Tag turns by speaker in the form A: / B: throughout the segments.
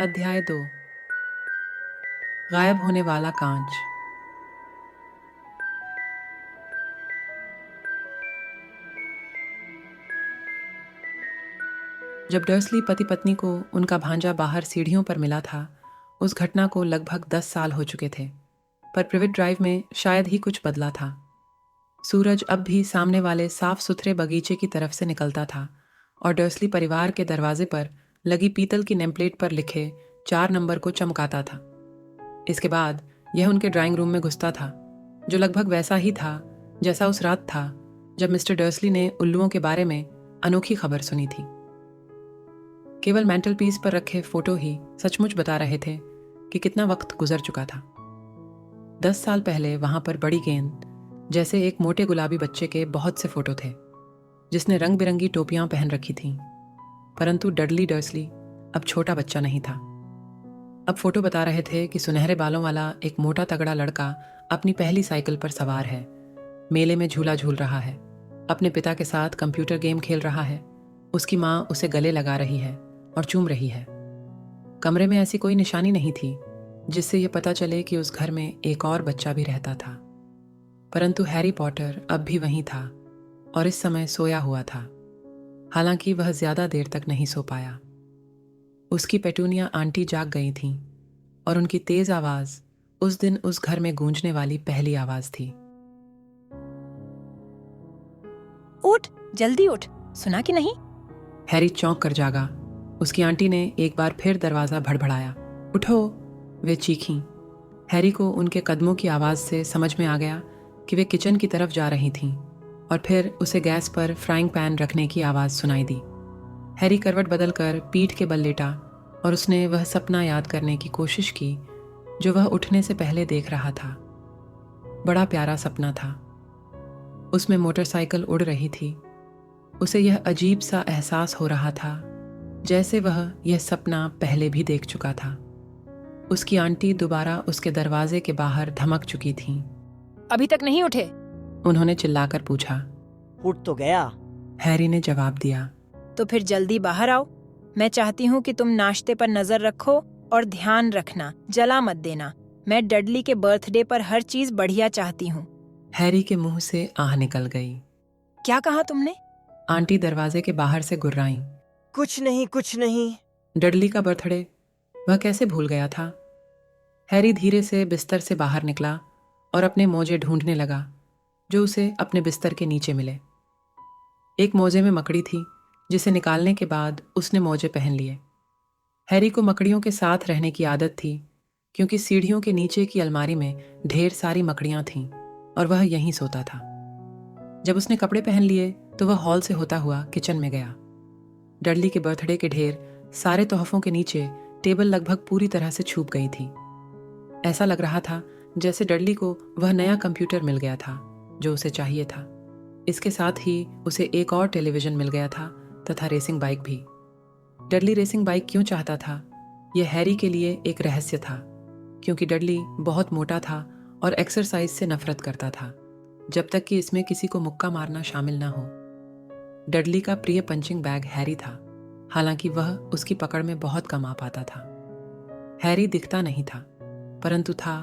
A: अध्याय 2। गायब होने वाला कांच। जब डर्सली पति पत्नी को उनका भांजा बाहर सीढ़ियों पर मिला था, उस घटना को लगभग 10 साल हो चुके थे। पर प्रिवेट ड्राइव में शायद ही कुछ बदला था। सूरज अब भी सामने वाले साफ सुथरे बगीचे की तरफ से निकलता था और डर्सली परिवार के दरवाजे पर लगी पीतल की नेमप्लेट पर लिखे 4 नंबर को चमकाता था। इसके बाद यह उनके ड्राइंग रूम में घुसता था, जो लगभग वैसा ही था जैसा उस रात था जब मिस्टर डर्सली ने उल्लुओं के बारे में अनोखी खबर सुनी थी। केवल मैंटल पीस पर रखे फोटो ही सचमुच बता रहे थे कि कितना वक्त गुजर चुका था। 10 साल पहले वहां पर बड़ी गेंद जैसे एक मोटे गुलाबी बच्चे के बहुत से फोटो थे, जिसने रंग बिरंगी टोपियां पहन रखी थीं। परंतु डडली डर्सली अब छोटा बच्चा नहीं था। अब फोटो बता रहे थे कि सुनहरे बालों वाला एक मोटा तगड़ा लड़का अपनी पहली साइकिल पर सवार है, मेले में झूला झूल रहा है, अपने पिता के साथ कंप्यूटर गेम खेल रहा है, उसकी माँ उसे गले लगा रही है और चूम रही है। कमरे में ऐसी कोई निशानी नहीं थी जिससे यह पता चले कि उस घर में एक और बच्चा भी रहता था। परंतु हैरी पॉटर अब भी वहीं था और इस समय सोया हुआ था। हालांकि वह ज्यादा देर तक नहीं सो पाया। उसकी पेटूनिया आंटी जाग गई थीं और उनकी तेज आवाज उस दिन उस घर में गूंजने वाली पहली आवाज थी।
B: उठ, जल्दी उठ, सुना कि नहीं?
A: हैरी चौंक कर जागा। उसकी आंटी ने एक बार फिर दरवाजा भड़बड़ाया। उठो, वे चीखीं। हैरी को उनके कदमों की आवाज से समझ में आ गया कि वे किचन की तरफ जा रही थीं और फिर उसे गैस पर फ्राइंग पैन रखने की आवाज सुनाई दी। हैरी करवट बदलकर पीठ के बल लेटा और उसने वह सपना याद करने की कोशिश की जो वह उठने से पहले देख रहा था। बड़ा प्यारा सपना था। उसमें मोटरसाइकिल उड़ रही थी। उसे यह अजीब सा एहसास हो रहा था जैसे वह यह सपना पहले भी देख चुका था। उसकी आंटी दोबारा उसके दरवाजे के बाहर धमक चुकी थीं।
B: अभी तक नहीं उठे?
A: उन्होंने चिल्लाकर पूछा।
C: उठ तो गया।
A: हैरी ने जवाब दिया।
B: तो फिर जल्दी बाहर आओ। मैं चाहती हूँ कि तुम नाश्ते पर नजर रखो और ध्यान रखना, जला मत देना। मैं डडली के बर्थडे पर हर चीज बढ़िया चाहती हूँ।
A: हैरी के मुंह से आह निकल गई।
B: क्या कहा तुमने?
A: आंटी दरवाजे के बाहर से गुर्राईं।
C: कुछ नहीं, कुछ नहीं।
A: डडली का बर्थडे वह कैसे भूल गया था? हैरी धीरे से बिस्तर से बाहर निकला और अपने मोजे ढूंढने लगा जो उसे अपने बिस्तर के नीचे मिले। एक मोजे में मकड़ी थी जिसे निकालने के बाद उसने मोजे पहन लिए। हैरी को मकड़ियों के साथ रहने की आदत थी क्योंकि सीढ़ियों के नीचे की अलमारी में ढेर सारी मकड़ियां थीं और वह यहीं सोता था। जब उसने कपड़े पहन लिए तो वह हॉल से होता हुआ किचन में गया। डडली के बर्थडे के ढेर सारे तोहफों के नीचे टेबल लगभग पूरी तरह से छूप गई थी। ऐसा लग रहा था जैसे डडली को वह नया कंप्यूटर मिल गया था जो उसे चाहिए था। इसके साथ ही उसे एक और टेलीविजन मिल गया था तथा रेसिंग बाइक भी। डडली रेसिंग बाइक क्यों चाहता था, यह हैरी के लिए एक रहस्य था, क्योंकि डडली बहुत मोटा था और एक्सरसाइज से नफरत करता था जब तक कि इसमें किसी को मुक्का मारना शामिल ना हो। डडली का प्रिय पंचिंग बैग हैरी था, हालांकि वह उसकी पकड़ में बहुत कम आ पाता था। हैरी दिखता नहीं था, परंतु था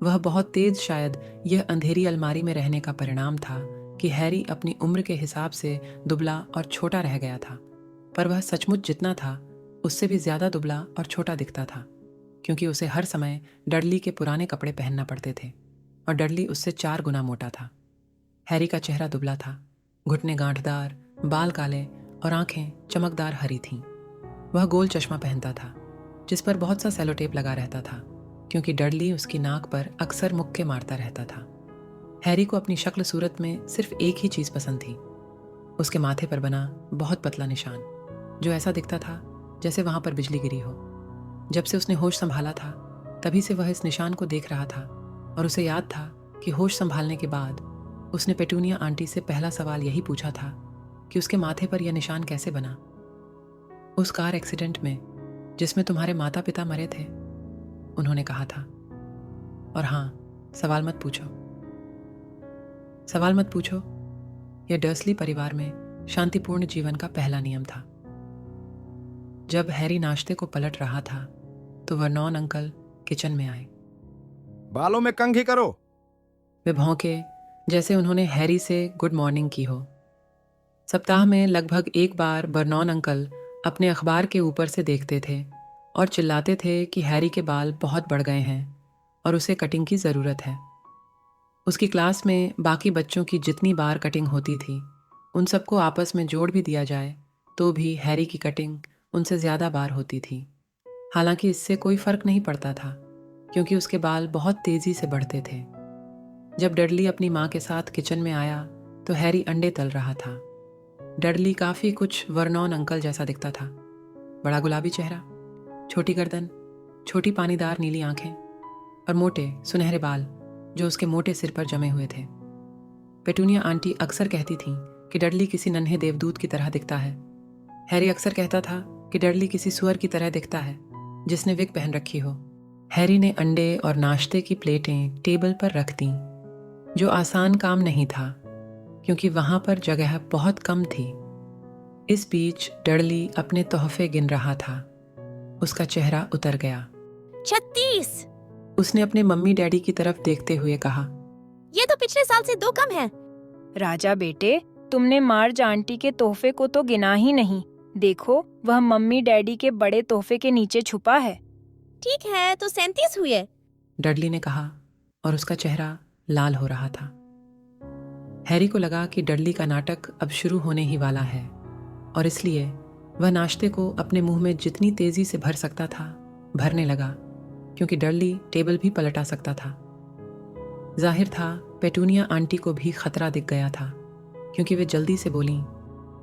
A: वह बहुत तेज। शायद यह अंधेरी अलमारी में रहने का परिणाम था कि हैरी अपनी उम्र के हिसाब से दुबला और छोटा रह गया था। पर वह सचमुच जितना था उससे भी ज्यादा दुबला और छोटा दिखता था, क्योंकि उसे हर समय डडली के पुराने कपड़े पहनना पड़ते थे और डडली उससे 4 गुना मोटा था। हैरी का चेहरा दुबला था, घुटने गांठदार, बाल काले और आंखें चमकदार हरी थीं। वह गोल चश्मा पहनता था जिस पर बहुत सा सेलो टेप लगा रहता था, क्योंकि डडली उसकी नाक पर अक्सर मुक्के मारता रहता था। हैरी को अपनी शक्ल सूरत में सिर्फ एक ही चीज पसंद थी, उसके माथे पर बना बहुत पतला निशान जो ऐसा दिखता था जैसे वहां पर बिजली गिरी हो। जब से उसने होश संभाला था तभी से वह इस निशान को देख रहा था और उसे याद था कि होश संभालने के बाद उसने पेटूनिया आंटी से पहला सवाल यही पूछा था कि उसके माथे पर यह निशान कैसे बना। उस कार एक्सीडेंट में जिसमें तुम्हारे माता पिता मरे थे, उन्होंने कहा था। और हाँ, सवाल मत पूछो, सवाल मत पूछो। यह डर्सली परिवार में शांतिपूर्ण जीवन का पहला नियम था। जब हैरी नाश्ते को पलट रहा था तो वर्नॉन अंकल किचन में आए।
D: बालों में कंघी करो।
A: वे भौंके जैसे उन्होंने हैरी से गुड मॉर्निंग की हो। सप्ताह में लगभग एक बार बर्नॉन अंकल अपने अखबार के ऊपर से देखते थे और चिल्लाते थे कि हैरी के बाल बहुत बढ़ गए हैं और उसे कटिंग की ज़रूरत है। उसकी क्लास में बाकी बच्चों की जितनी बार कटिंग होती थी, उन सबको आपस में जोड़ भी दिया जाए तो भी हैरी की कटिंग उनसे ज़्यादा बार होती थी। हालांकि इससे कोई फ़र्क नहीं पड़ता था क्योंकि उसके बाल बहुत तेज़ी से बढ़ते थे। जब डडली अपनी माँ के साथ किचन में आया तो हैरी अंडे तल रहा था। डडली काफ़ी कुछ वर्नॉन अंकल जैसा दिखता था। बड़ा गुलाबी चेहरा, छोटी गर्दन, छोटी पानीदार नीली आंखें और मोटे सुनहरे बाल जो उसके मोटे सिर पर जमे हुए थे। पेटूनिया आंटी अक्सर कहती थीं कि डडली किसी नन्हे देवदूत की तरह दिखता है। हैरी अक्सर कहता था कि डडली किसी सुअर की तरह दिखता है जिसने विग पहन रखी हो। हैरी ने अंडे और नाश्ते की प्लेटें टेबल पर रख दीं, जो आसान काम नहीं था क्योंकि वहां पर जगह बहुत कम थी। इस बीच डडली अपने तोहफे गिन रहा था। उसका चेहरा उतर गया।
E: 36।
A: उसने अपने मम्मी डैडी की तरफ देखते हुए कहा,
E: ये तो पिछले साल से 2 कम है।
B: राजा बेटे, तुमने मार्ज आंटी के तोहफे को तो गिना ही नहीं। देखो, वह मम्मी डैडी के बड़े तोहफे के नीचे छुपा है।
E: ठीक है, तो 37 हुए।
A: डडली ने कहा और उसका चेहरा लाल हो रहा था। हैरी को लगा कि डडली का नाटक अब शुरू होने ही वाला है और इसलिए वह नाश्ते को अपने मुंह में जितनी तेजी से भर सकता था भरने लगा, क्योंकि डडली टेबल भी पलटा सकता था। जाहिर था पेटूनिया आंटी को भी खतरा दिख गया था क्योंकि वे जल्दी से बोलीं,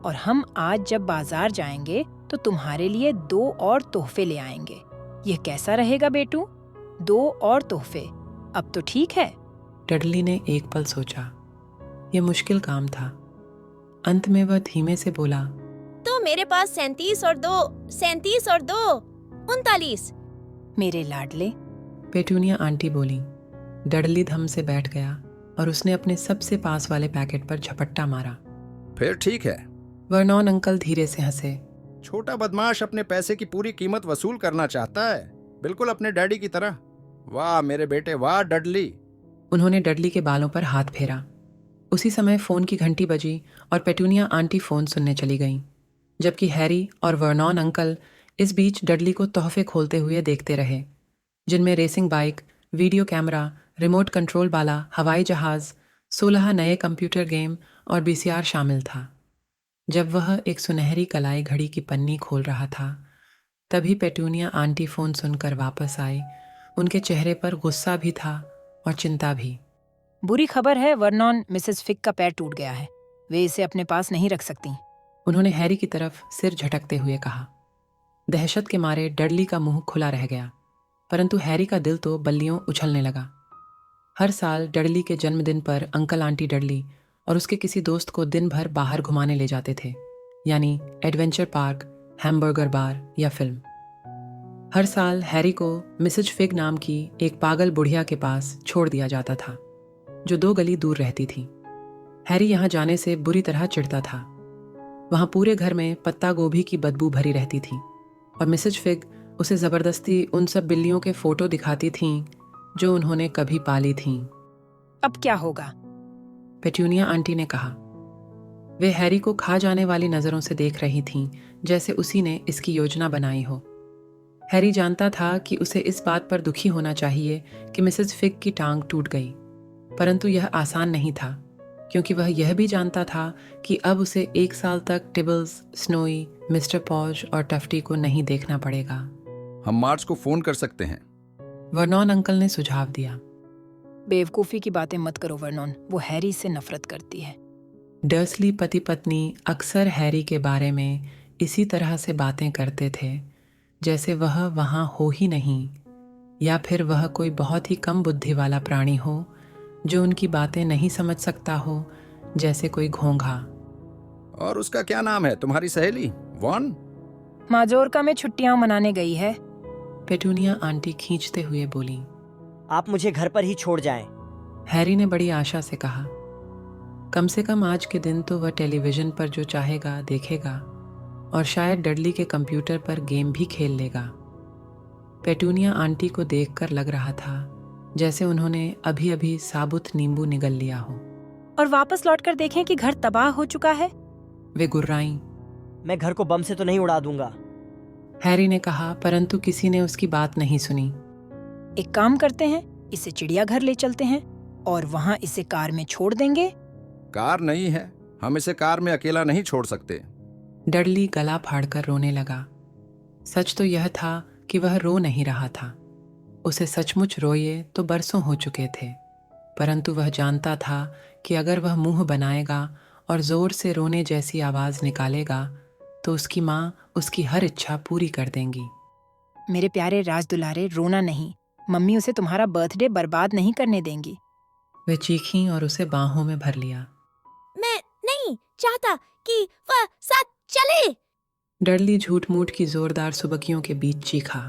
B: और हम आज जब बाजार जाएंगे तो तुम्हारे लिए 2 और तोहफे ले आएंगे। यह कैसा रहेगा बेटू? 2 और तोहफे, अब तो ठीक है।
A: डडली ने एक पल सोचा। यह मुश्किल काम था। अंत में वह धीमे से बोला,
E: तो मेरे पास 37 और 2 39।
B: मेरे लाडले।
A: पेटूनिया आंटी बोली। डडली धम से बैठ गया और उसने अपने सबसे पास वाले पैकेट पर झपट्टा मारा।
D: फिर ठीक है।
A: वर्नॉन अंकल धीरे से हंसे।
D: छोटा बदमाश अपने पैसे की पूरी कीमत वसूल करना चाहता है, बिल्कुल अपने डैडी की तरह। वाह मेरे बेटे, वाह डडली।
A: उन्होंने डडली के बालों पर हाथ फेरा। उसी समय फोन की घंटी बजी और पेटूनिया आंटी फोन सुनने चली गईं, जबकि हैरी और वर्नॉन अंकल इस बीच डडली को तोहफे खोलते हुए देखते रहे, जिनमें racing bike, video camera, remote control वाला हवाई जहाज, 16 नए कंप्यूटर गेम और बीसीआर शामिल था। जब वह एक सुनहरी कलाई घड़ी की पन्नी खोल रहा था, तभी पेटूनिया आंटी फोन सुनकर वापस आई। उनके चेहरे पर गुस्सा भी था और चिंता भी।
B: बुरी खबर है, वर्नॉन मिसेस फिक का पैर टूट गया है। वे इसे अपने पास नहीं रख सकती।
A: उन्होंने हैरी की तरफ सिर झटकते हुए कहा। दहशत के मारे डडली का मुंह खुला रह गया, परंतु हैरी का दिल तो बल्लियों उछलने लगा। हर साल डडली के जन्मदिन पर अंकल आंटी डडली और उसके किसी दोस्त को दिन भर बाहर घुमाने ले जाते थे, यानी एडवेंचर पार्क, हैमबर्गर बार या फिल्म। हर साल हैरी को मिसेज फिग नाम की एक पागल बुढ़िया के पास छोड़ दिया जाता था, जो 2 गली दूर रहती थी। हैरी यहाँ जाने से बुरी तरह चिढ़ता था। वहाँ पूरे घर में पत्ता गोभी की बदबू भरी रहती थी और मिसेज फिग उसे ज़बरदस्ती उन सब बिल्लियों के फोटो दिखाती थीं जो उन्होंने कभी पाली थीं।
B: अब क्या होगा?
A: पेटूनिया आंटी ने कहा। वे हैरी को खा जाने वाली नज़रों से देख रही थीं, जैसे उसी ने इसकी योजना बनाई हो। हैरी जानता था कि उसे इस बात पर दुखी होना चाहिए कि मिसेज फिग की टांग टूट गई, परंतु यह आसान नहीं था, क्योंकि वह यह भी जानता था कि अब उसे 1 साल तक टिबल्स, स्नोई, मिस्टर पॉज और टफ्टी को नहीं देखना पड़ेगा।
D: हम मार्च को फोन कर सकते हैं।
A: वर्नॉन अंकल ने सुझाव दिया।
B: बेवकूफ़ी की बातें मत करो वर्नॉन, वो हैरी से नफरत करती है।
A: डर्सली पति पत्नी अक्सर हैरी के बारे में इसी तरह से बातें करते थे, जैसे वह वहाँ हो ही नहीं, या फिर वह कोई बहुत ही कम बुद्धि वाला प्राणी हो जो उनकी बातें नहीं समझ सकता हो, जैसे कोई घोंघा।
D: और उसका क्या नाम है, तुम्हारी सहेली वॉन?
B: माजोर्का में छुट्टियां मनाने गई है।
A: पेटूनिया आंटी खींचते हुए बोली।
C: आप मुझे घर पर ही छोड़ जाएं।
A: हैरी ने बड़ी आशा से कहा। कम से कम आज के दिन तो वह टेलीविजन पर जो चाहेगा देखेगा और शायद डडली के कंप्यूटर पर गेम भी खेल लेगा। पेटूनिया आंटी को देखकर लग रहा था जैसे उन्होंने अभी अभी साबुत नींबू निगल लिया हो।
B: और वापस लौटकर देखें कि घर तबाह हो चुका है।
A: वे गुर्राईं।
C: मैं घर को बम से तो नहीं उड़ा दूंगा।
A: हैरी ने कहा, परंतु किसी ने उसकी बात नहीं सुनी।
B: एक काम करते हैं, इसे चिड़ियाघर ले चलते हैं और वहाँ इसे कार में छोड़ देंगे।
D: कार नहीं है, हम इसे कार में अकेला नहीं छोड़ सकते।
A: डडली गला फाड़कर रोने लगा। सच तो यह था कि वह रो नहीं रहा था। उसे सचमुच रोए तो बरसों हो चुके थे, परंतु वह जानता था कि अगर वह मुंह बनाएगा और जोर से रोने जैसी आवाज निकालेगा तो उसकी माँ उसकी हर इच्छा पूरी कर देंगी।
B: मेरे प्यारे राजदुलारे, रोना नहीं, मम्मी उसे तुम्हारा बर्थडे बर्बाद नहीं करने देंगी।
A: वे चीखीं और उसे बाहों में भर लिया।
E: मैं नहीं चाहता कि वह साथ चले।
A: डडली झूठ मूठ की जोरदार सुबकियों के बीच चीखा।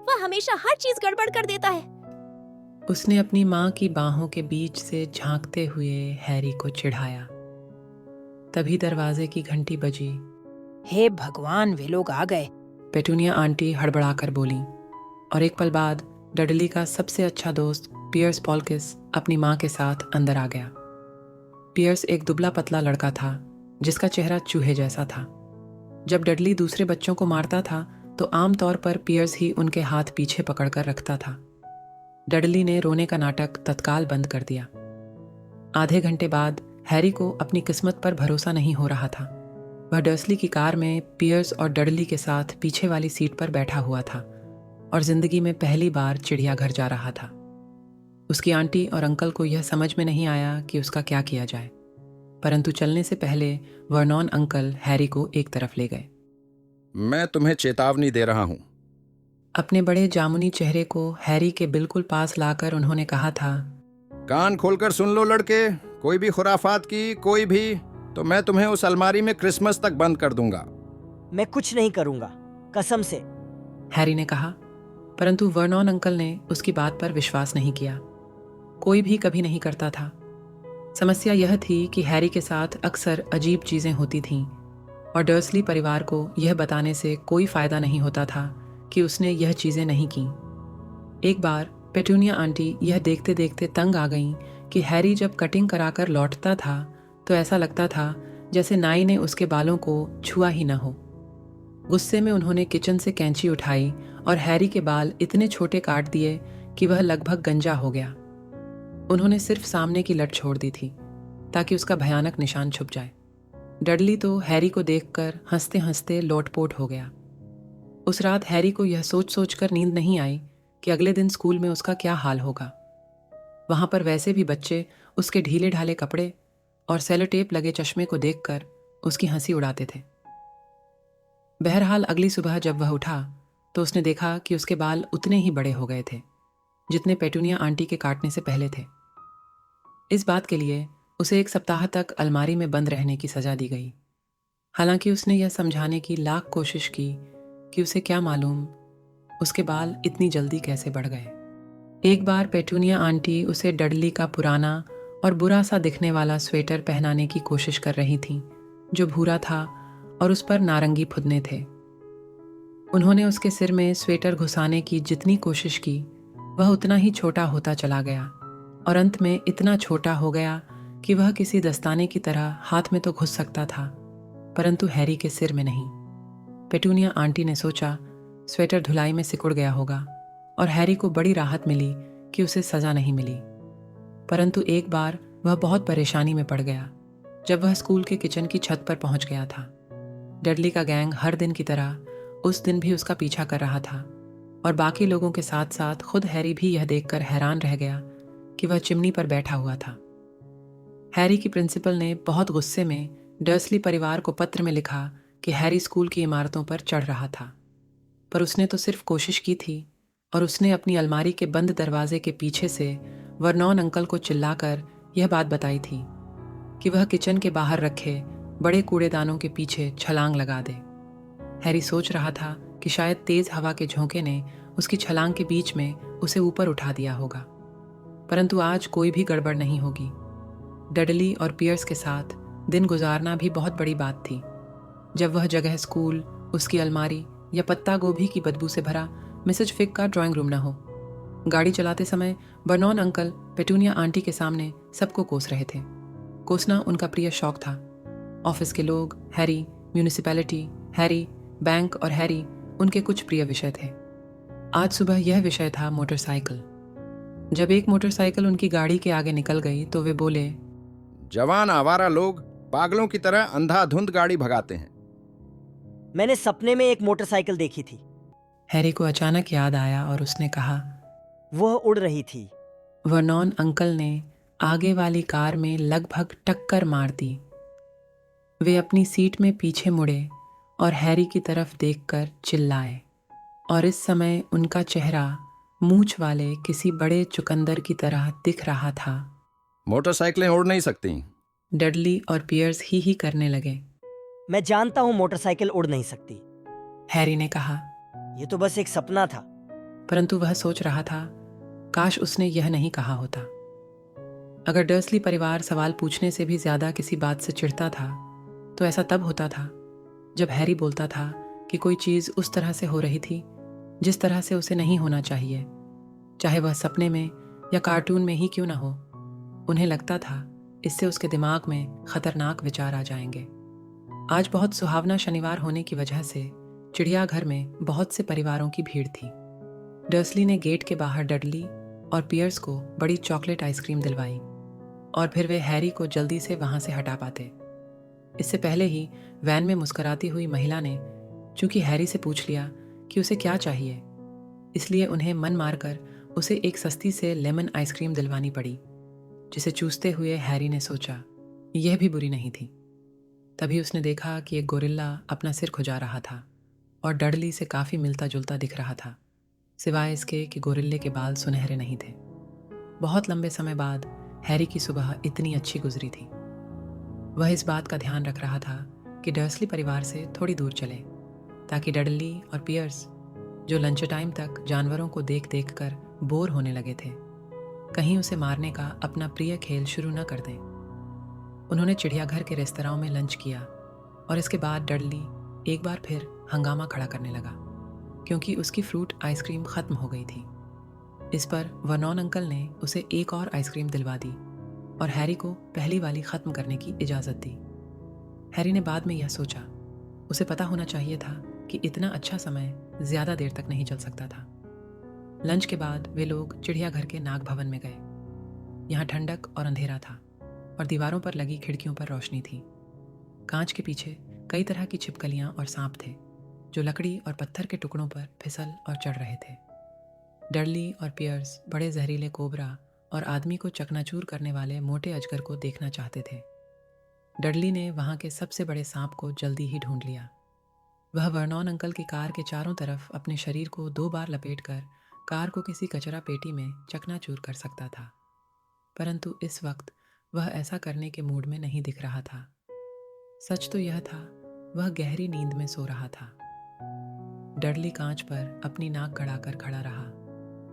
E: वह हमेशा हर चीज गड़बड़ कर देता है।
A: उसने अपनी माँ की बाहों के बीच से झांकते हुए हैरी को चिढ़ाया। तभी दरवाजे की घंटी बजी।
B: हे भगवान, वे लोग आ गए।
A: पेटूनिया आंटी हड़बड़ाकर बोली, और एक पल बाद डडली का सबसे अच्छा दोस्त पियर्स पॉलकिस अपनी माँ के साथ अंदर आ गया। पियर्स एक दुबला पतला लड़का था जिसका चेहरा चूहे जैसा था। जब डडली दूसरे बच्चों को मारता था तो आमतौर पर पियर्स ही उनके हाथ पीछे पकड़कर रखता था। डडली ने रोने का नाटक तत्काल बंद कर दिया। आधे घंटे बाद हैरी को अपनी किस्मत पर भरोसा नहीं हो रहा था। वह डर्सली की कार में पियर्स और डडली के साथ पीछे वाली सीट पर बैठा हुआ था और जिंदगी में पहली बार चिड़ियाघर जा रहा था। उसकी आंटी और अंकल को यह समझ में नहीं आया कि उसका क्या किया जाए, परंतु चलने से पहले वर्नॉन अंकल हैरी को एक तरफ ले गए।
D: मैं तुम्हें चेतावनी दे रहा हूं।
A: अपने बड़े जामुनी चेहरे को हैरी के बिल्कुल पास लाकर उन्होंने कहा था,
D: कान खोलकर सुन लो लड़के, कोई भी खुराफात की कोई भी, तो मैं तुम्हें उस अलमारी में क्रिसमस तक बंद कर दूंगा।
C: मैं कुछ नहीं करूंगा, कसम से।
A: हैरी ने कहा, परंतु वर्नॉन अंकल ने उसकी बात पर विश्वास नहीं किया। कोई भी कभी नहीं करता था। समस्या यह थी कि हैरी के साथ अक्सर अजीब चीजें होती थीं और डर्सली परिवार को यह बताने से कोई फायदा नहीं होता था कि उसने यह चीजें नहीं की। एक बार पेटूनिया आंटी यह देखते देखते तंग आ गईं कि हैरी जब कटिंग कराकर लौटता था तो ऐसा लगता था जैसे नाई ने उसके बालों को छुआ ही न हो। गुस्से में उन्होंने किचन से कैंची उठाई और हैरी के बाल इतने छोटे काट दिए कि वह लगभग गंजा हो गया। उन्होंने सिर्फ सामने की लट छोड़ दी थी ताकि उसका भयानक निशान छुप जाए। डडली तो हैरी को देखकर हंसते हंसते लोटपोट हो गया। उस रात हैरी को यह सोच सोच कर नींद नहीं आई कि अगले दिन स्कूल में उसका क्या हाल होगा। वहां पर वैसे भी बच्चे उसके ढीले ढाले कपड़े और सेलोटेप लगे चश्मे को देखकर उसकी हंसी उड़ाते थे। बहरहाल अगली सुबह जब वह उठा तो उसने देखा कि उसके बाल उतने ही बड़े हो गए थे जितने पेटूनिया आंटी के काटने से पहले थे। इस बात के लिए उसे 1 सप्ताह तक अलमारी में बंद रहने की सजा दी गई। हालांकि उसने यह समझाने की लाख कोशिश की कि उसे क्या मालूम उसके बाल इतनी जल्दी कैसे बढ़ गए। एक बार पेटूनिया आंटी उसे डडली का पुराना और बुरा सा दिखने वाला स्वेटर पहनाने की कोशिश कर रही थी जो भूरा था और उस पर नारंगी फुदने थे। उन्होंने उसके सिर में स्वेटर घुसाने की जितनी कोशिश की वह उतना ही छोटा होता चला गया और अंत में इतना छोटा हो गया कि वह किसी दस्ताने की तरह हाथ में तो घुस सकता था, परंतु हैरी के सिर में नहीं। पेटूनिया आंटी ने सोचा स्वेटर धुलाई में सिकुड़ गया होगा और हैरी को बड़ी राहत मिली कि उसे सजा नहीं मिली। परंतु एक बार वह बहुत परेशानी में पड़ गया जब वह स्कूल के किचन की छत पर पहुंच गया था। डडली का गैंग हर दिन की तरह उस दिन भी उसका पीछा कर रहा था और बाकी लोगों के साथ साथ खुद हैरी भी यह देखकर हैरान रह गया कि वह चिमनी पर बैठा हुआ था। हैरी की प्रिंसिपल ने बहुत गुस्से में डर्सली परिवार को पत्र में लिखा कि हैरी स्कूल की इमारतों पर चढ़ रहा था, पर उसने तो सिर्फ कोशिश की थी और उसने अपनी अलमारी के बंद दरवाजे के पीछे से वर्नॉन अंकल को चिल्लाकर यह बात बताई थी कि वह किचन के बाहर रखे बड़े कूड़ेदानों के पीछे छलांग लगा दे। हैरी सोच रहा था कि शायद तेज हवा के झोंके ने उसकी छलांग के बीच में उसे ऊपर उठा दिया होगा, परंतु आज कोई भी गड़बड़ नहीं होगी। डडली और पियर्स के साथ दिन गुजारना भी बहुत बड़ी बात थी। जब वह जगह स्कूल, उसकी अलमारी या पत्ता गोभी की बदबू से भरा मिसेज फिग का ड्राइंग रूम ना हो। गाड़ी चलाते समय बर्नॉन अंकल पेटूनिया आंटी के सामने सबको कोस रहे थे। कोसना उनका प्रिय शौक था। ऑफिस के लोग, हैरी, म्यूनिसिपैलिटी, हैरी, बैंक और हैरी उनके कुछ प्रिय विषय थे। आज सुबह यह विषय था मोटरसाइकिल। जब एक मोटरसाइकिल उनकी गाड़ी के आगे निकल गई तो वे बोले,
D: जवान आवारा लोग पागलों की तरह अंधाधुंध गाड़ी भगाते हैं।
C: मैंने सपने में एक मोटरसाइकिल देखी थी।
A: हैरी को अचानक याद आया और उसने कहा।
C: वह उड़ रही थी।
A: वर्नॉन अंकल ने आगे वाली कार में लगभग टक्कर मार दी। वे अपनी सीट में पीछे मुड़े और हैरी की तरफ देखकर चिल्लाए, और इस समय उनका चेहरा मूंछ वाले किसी बड़े चुकंदर की तरह दिख रहा था।
D: मोटरसाइकिलें उड़ नहीं सकती।
A: डडली और पियर्स ही करने लगे।
C: मैं जानता हूँ मोटरसाइकिल उड़ नहीं सकती।
A: हैरी ने कहा,
C: ये तो बस एक सपना था।
A: परंतु वह सोच रहा था, काश उसने यह नहीं कहा होता। अगर डर्सली परिवार सवाल पूछने से भी ज्यादा किसी बात से चिढ़ता था तो ऐसा तब होता था जब हैरी बोलता था कि कोई चीज उस तरह से हो रही थी जिस तरह से उसे नहीं होना चाहिए, चाहे वह सपने में या कार्टून में ही क्यों ना हो। उन्हें लगता था इससे उसके दिमाग में खतरनाक विचार आ जाएंगे। आज बहुत सुहावना शनिवार होने की वजह से चिड़ियाघर में बहुत से परिवारों की भीड़ थी। डर्सली ने गेट के बाहर डडली और पियर्स को बड़ी चॉकलेट आइसक्रीम दिलवाई और फिर वे हैरी को जल्दी से वहां से हटा पाते। इससे पहले ही वैन में मुस्कुराती हुई महिला ने चूंकि हैरी से पूछ लिया कि उसे क्या चाहिए, इसलिए उन्हें मन मारकर उसे एक सस्ती से लेमन आइसक्रीम दिलवानी पड़ी, जिसे चूसते हुए हैरी ने सोचा यह भी बुरी नहीं थी। तभी उसने देखा कि एक गोरिल्ला अपना सिर खुजा रहा था और डडली से काफ़ी मिलता जुलता दिख रहा था, सिवाय इसके कि गोरिल्ले के बाल सुनहरे नहीं थे। बहुत लंबे समय बाद हैरी की सुबह इतनी अच्छी गुजरी थी। वह इस बात का ध्यान रख रहा था कि डर्सली परिवार से थोड़ी दूर चले, ताकि डडली और पियर्स, जो लंच टाइम तक जानवरों को देख देख कर बोर होने लगे थे, कहीं उसे मारने का अपना प्रिय खेल शुरू न कर दें। उन्होंने चिड़ियाघर के रेस्तरां में लंच किया और इसके बाद डडली एक बार फिर हंगामा खड़ा करने लगा क्योंकि उसकी फ्रूट आइसक्रीम ख़त्म हो गई थी। इस पर वर्नॉन अंकल ने उसे एक और आइसक्रीम दिलवा दी और हैरी को पहली वाली ख़त्म करने की इजाज़त दी। हैरी ने बाद में यह सोचा, उसे पता होना चाहिए था कि इतना अच्छा समय ज़्यादा देर तक नहीं चल सकता था। लंच के बाद वे लोग चिड़ियाघर के नाग भवन में गए। यहाँ ठंडक और अंधेरा था और दीवारों पर लगी खिड़कियों पर रोशनी थी। कांच के पीछे कई तरह की छिपकलियां और सांप थे जो लकड़ी और पत्थर के टुकड़ों पर फिसल और चढ़ रहे थे। डडली और पियर्स बड़े जहरीले कोबरा और आदमी को चकनाचूर करने वाले मोटे अजगर को देखना चाहते थे। डडली ने वहाँ के सबसे बड़े सांप को जल्दी ही ढूंढ लिया। वह वर्नॉन अंकल की कार के चारों तरफ अपने शरीर को 2 बार लपेटकर कार को किसी कचरा पेटी में चकनाचूर कर सकता था, परंतु इस वक्त वह ऐसा करने के मूड में नहीं दिख रहा था। सच तो यह था, वह गहरी नींद में सो रहा था। डडली कांच पर अपनी नाक गड़ाकर खड़ा रहा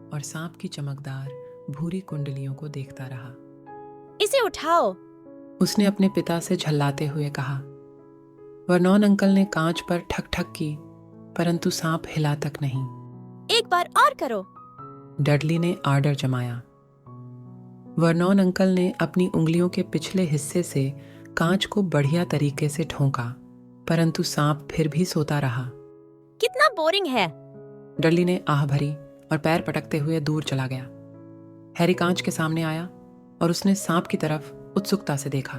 A: और सांप की चमकदार भूरी कुंडलियों को देखता रहा।
E: इसे उठाओ।
A: उसने अपने पिता से झल्लाते हुए कहा। वर्नॉन अंकल ने कांच पर ठक ठक की, परंतु सांप हिला तक नहीं।
E: एक बार और करो।
A: डडली ने आर्डर जमाया। वर्नॉन अंकल ने अपनी उंगलियों के पिछले हिस्से से कांच को बढ़िया तरीके से ठोंका, परंतु सांप फिर भी सोता रहा।
E: कितना बोरिंग है।
A: डडली ने आह भरी और पैर पटकते हुए दूर चला गया। हैरी कांच के सामने आया और उसने सांप की तरफ उत्सुकता से देखा।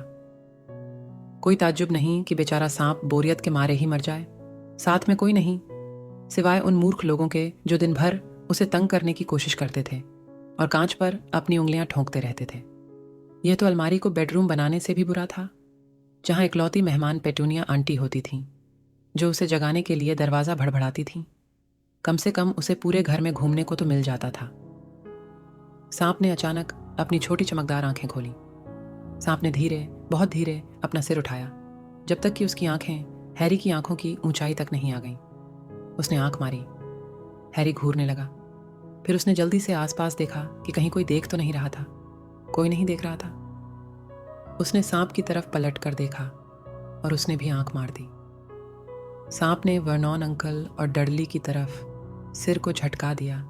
A: कोई ताज्जुब नहीं कि बेचारा सांप बोरियत के मारे ही मर जाए। साथ में कोई नहीं सिवाय उन मूर्ख लोगों के जो दिन भर उसे तंग करने की कोशिश करते थे और कांच पर अपनी उंगलियां ठोंकते रहते थे। यह तो अलमारी को बेडरूम बनाने से भी बुरा था, जहां इकलौती मेहमान पेटूनिया आंटी होती थीं, जो उसे जगाने के लिए दरवाज़ा भड़भड़ाती थीं। कम से कम उसे पूरे घर में घूमने को तो मिल जाता था। सांप ने अचानक अपनी छोटी चमकदार आंखें खोली। सांप ने धीरे, बहुत धीरे अपना सिर उठाया, जब तक कि उसकी आंखें हैरी की आंखों की ऊंचाई तक नहीं आ गईं। उसने आंख मारी। हैरी घूरने लगा। फिर उसने जल्दी से आसपास देखा कि कहीं कोई देख तो नहीं रहा था। कोई नहीं देख रहा था। उसने सांप की तरफ पलट कर देखा और उसने भी आंख मार दी। सांप ने वर्नॉन अंकल और डडली की तरफ सिर को झटका दिया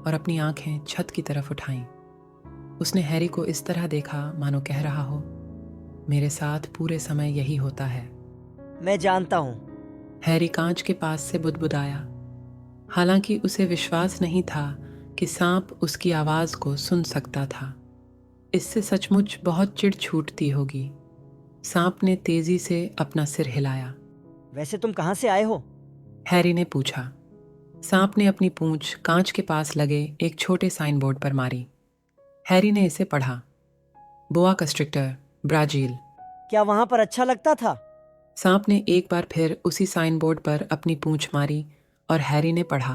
A: और अपनी आंखें छत की तरफ उठाईं। उसने हैरी को इस तरह देखा मानो कह रहा हो, मेरे साथ पूरे समय यही होता है।
C: मैं जानता हूँ।
A: हैरी कांच के पास से बुदबुदाया। हालांकि उसे विश्वास नहीं था कि सांप उसकी आवाज को सुन सकता था। इससे सचमुच बहुत चिढ़ छूटती होगी। सांप ने तेजी से अपना सिर हिलाया।
C: वैसे तुम कहाँ से आए हो?
A: हैरी ने पूछा। सांप ने अपनी पूंछ कांच के पास लगे एक छोटे साइन बोर्ड पर मारी। हैरी ने इसे पढ़ा, बोआ कंस्ट्रिक्टर, ब्राजील।
C: क्या वहां पर अच्छा लगता था?
A: सांप ने एक बार फिर उसी साइन बोर्ड पर अपनी पूंछ मारी और हैरी ने पढ़ा,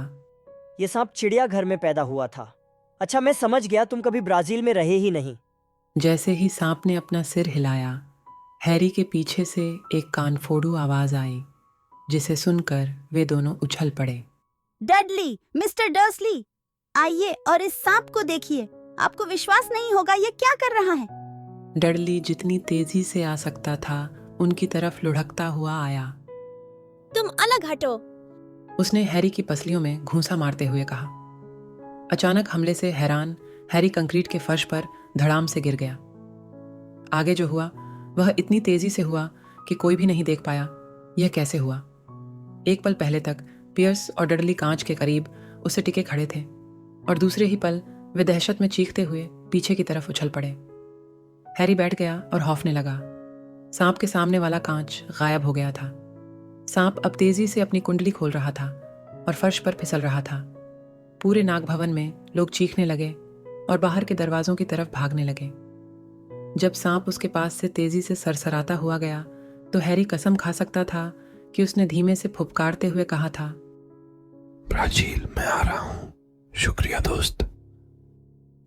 C: ये सांप चिड़ियाघर में पैदा हुआ था। अच्छा, मैं समझ गया, तुम कभी ब्राजील में रहे ही नहीं।
A: जैसे ही सांप ने अपना सिर हिलाया, हैरी के पीछे से एक कानफोड़ू आवाज आई, जिसे सुनकर वे दोनों उछल पड़े।
E: डडली, मिस्टर डर्सली, आइए और इस सांप को देखिए। आपको विश्वास नहीं होगा ये क्या कर रहा है।
A: डडली जितनी तेजी से आ सकता था उनकी तरफ लुढ़कता हुआ आया।
E: तुम अलग हटो।
A: उसने हैरी की पसलियों में घूंसा मारते हुए कहा। अचानक हमले से हैरान हैरी कंक्रीट के फर्श पर धड़ाम से गिर गया। आगे जो हुआ वह इतनी तेजी से हुआ कि कोई भी नहीं देख पाया यह कैसे हुआ। एक पल पहले तक पियर्स और डडली कांच के करीब उसे टिके खड़े थे और दूसरे ही पल वे दहशत में चीखते हुए पीछे की तरफ उछल पड़े। हैरी बैठ गया और हौफने लगा। सांप के सामने वाला कांच गायब हो गया था। सांप अब तेजी से अपनी कुंडली खोल रहा था और फर्श पर फिसल रहा था। पूरे नाग भवन में लोग चीखने लगे और बाहर के दरवाजों की तरफ भागने लगे। जब सांप उसके पास से तेजी से सरसराता हुआ गया तो हैरी कसम खा सकता था कि उसने धीमे से फुफकारते हुए कहा था,
F: ब्राजील मैं आ रहा हूं, शुक्रिया दोस्त।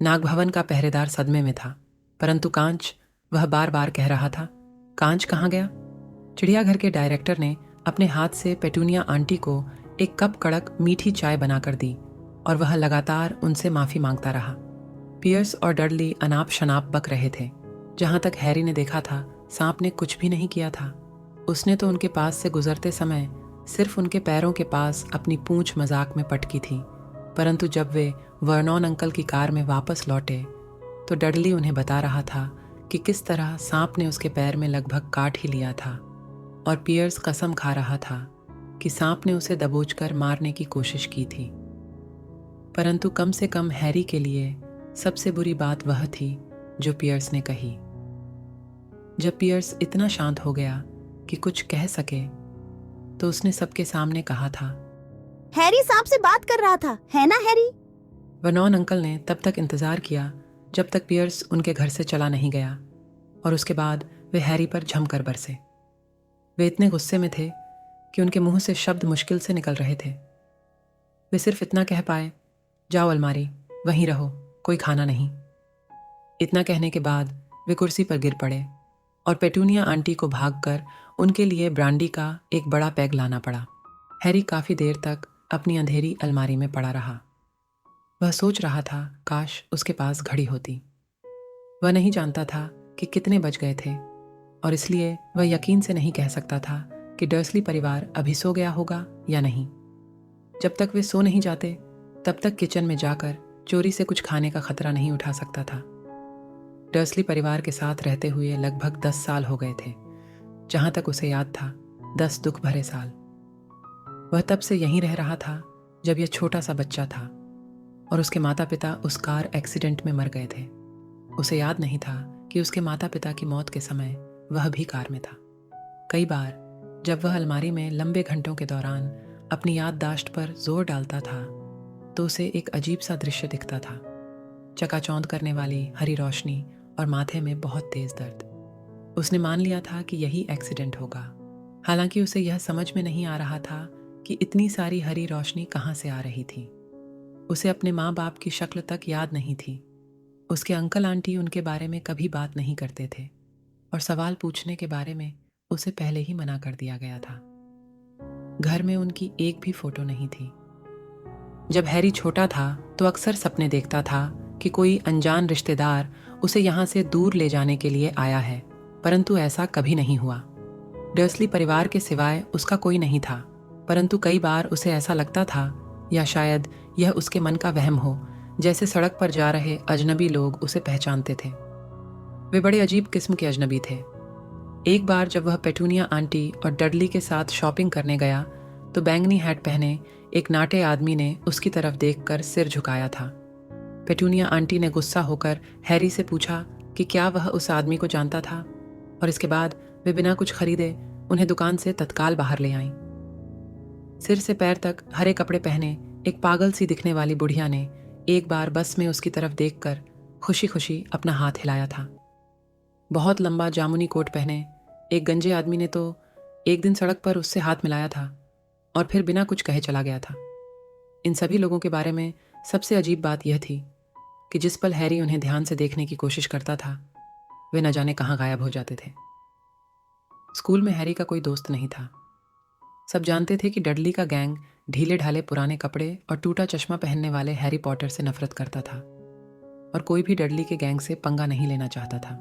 A: नाग भवन का पहरेदार सदमे में था, परंतु कांच, वह बार बार कह रहा था, कांच कहाँ गया? चिड़ियाघर के डायरेक्टर ने अपने हाथ से पेटूनिया आंटी को एक कप कड़क मीठी चाय बनाकर दी और वह लगातार उनसे माफी मांगता रहा। पियर्स और डडली अनाप शनाप बक रहे थे। जहां तक हैरी ने देखा था, सांप ने कुछ भी नहीं किया था। उसने तो उनके पास से गुजरते समय सिर्फ उनके पैरों के पास अपनी पूंछ मजाक में पटकी थी, परंतु जब वे वर्नॉन अंकल की कार में वापस लौटे तो डडली उन्हें बता रहा था कि किस तरह सांप ने उसके पैर में लगभग काट ही लिया था और पियर्स कसम खा रहा था कि सांप ने उसे दबोचकर मारने की कोशिश की थी। परंतु कम से कम हैरी के लिए सबसे बुरी बात वह थी जो पियर्स ने कही। जब पियर्स इतना शांत हो गया कि कुछ कह सके तो उसने सबके सामने कहा था,
E: हैरी सांप से बात कर रहा था, है ना हैरी?
A: वर्नॉन अंकल ने तब तक इंतजार किया जब तक पियर्स उनके घर से चला नहीं गया और उसके बाद वे हैरी पर झमकर बरसे। वे इतने गुस्से में थे कि उनके मुंह से शब्द मुश्किल से निकल रहे थे। वे सिर्फ इतना कह पाए, जाओ अलमारी, वहीं रहो, कोई खाना नहीं। इतना कहने के बाद वे कुर्सी पर गिर पड़े और पेटूनिया आंटी को भागकर उनके लिए ब्रांडी का एक बड़ा पैग लाना पड़ा। हैरी काफ़ी देर तक अपनी अंधेरी अलमारी में पड़ा रहा। वह सोच रहा था काश उसके पास घड़ी होती। वह नहीं जानता था कि कितने बज गए थे और इसलिए वह यकीन से नहीं कह सकता था कि डर्सली परिवार अभी सो गया होगा या नहीं। जब तक वे सो नहीं जाते तब तक किचन में जाकर चोरी से कुछ खाने का खतरा नहीं उठा सकता था। डर्सली परिवार के साथ रहते हुए लगभग 10 साल हो गए थे। जहां तक उसे याद था, 10 दुख भरे साल। वह तब से यहीं रह रहा था जब यह छोटा सा बच्चा था और उसके माता पिता उस कार एक्सीडेंट में मर गए थे। उसे याद नहीं था कि उसके माता पिता की मौत के समय वह भी कार में था। कई बार जब वह अलमारी में लंबे घंटों के दौरान अपनी याददाश्त पर जोर डालता था तो उसे एक अजीब सा दृश्य दिखता था, चकाचौंध करने वाली हरी रोशनी और माथे में बहुत तेज दर्द। उसने मान लिया था कि यही एक्सीडेंट होगा, हालांकि उसे यह समझ में नहीं आ रहा था कि इतनी सारी हरी रोशनी कहाँ से आ रही थी। उसे अपने माँ बाप की शक्ल तक याद नहीं थी। उसके अंकल आंटी उनके बारे में कभी बात नहीं करते थे और सवाल पूछने के बारे में उसे पहले ही मना कर दिया गया था। घर में उनकी एक भी फोटो नहीं थी। जब हैरी छोटा था तो अक्सर सपने देखता था कि कोई अनजान रिश्तेदार उसे यहाँ से दूर ले जाने के लिए आया है, परंतु ऐसा कभी नहीं हुआ। डर्सली परिवार के सिवाय उसका कोई नहीं था, परंतु कई बार उसे ऐसा लगता था या शायद यह उसके मन का वहम हो, जैसे सड़क पर जा रहे अजनबी लोग उसे पहचानते थे। वे बड़े अजीब किस्म के अजनबी थे। एक बार जब वह पेटूनिया आंटी और डडली के साथ शॉपिंग करने गया तो बैंगनी हैट पहने एक नाटे आदमी ने उसकी तरफ देखकर सिर झुकाया था। पेटूनिया आंटी ने गुस्सा होकर हैरी से पूछा कि क्या वह उस आदमी को जानता था, और इसके बाद वे बिना कुछ खरीदे उन्हें दुकान से तत्काल बाहर ले आईं। सिर से पैर तक हरे कपड़े पहने एक पागल सी दिखने वाली बुढ़िया ने एक बार बस में उसकी तरफ देखकर खुशी खुशी अपना हाथ हिलाया था। बहुत लंबा जामुनी कोट पहने एक गंजे आदमी ने तो एक दिन सड़क पर उससे हाथ मिलाया था और फिर बिना कुछ कहे चला गया था। इन सभी लोगों के बारे में सबसे अजीब बात यह थी कि जिस पल हैरी उन्हें ध्यान से देखने की कोशिश करता था, वे न जाने कहाँ गायब हो जाते थे। स्कूल में हैरी का कोई दोस्त नहीं था। सब जानते थे कि डडली का गैंग ढीले ढाले पुराने कपड़े और टूटा चश्मा पहनने वाले हैरी पॉटर से नफरत करता था और कोई भी डडली के गैंग से पंगा नहीं लेना चाहता था।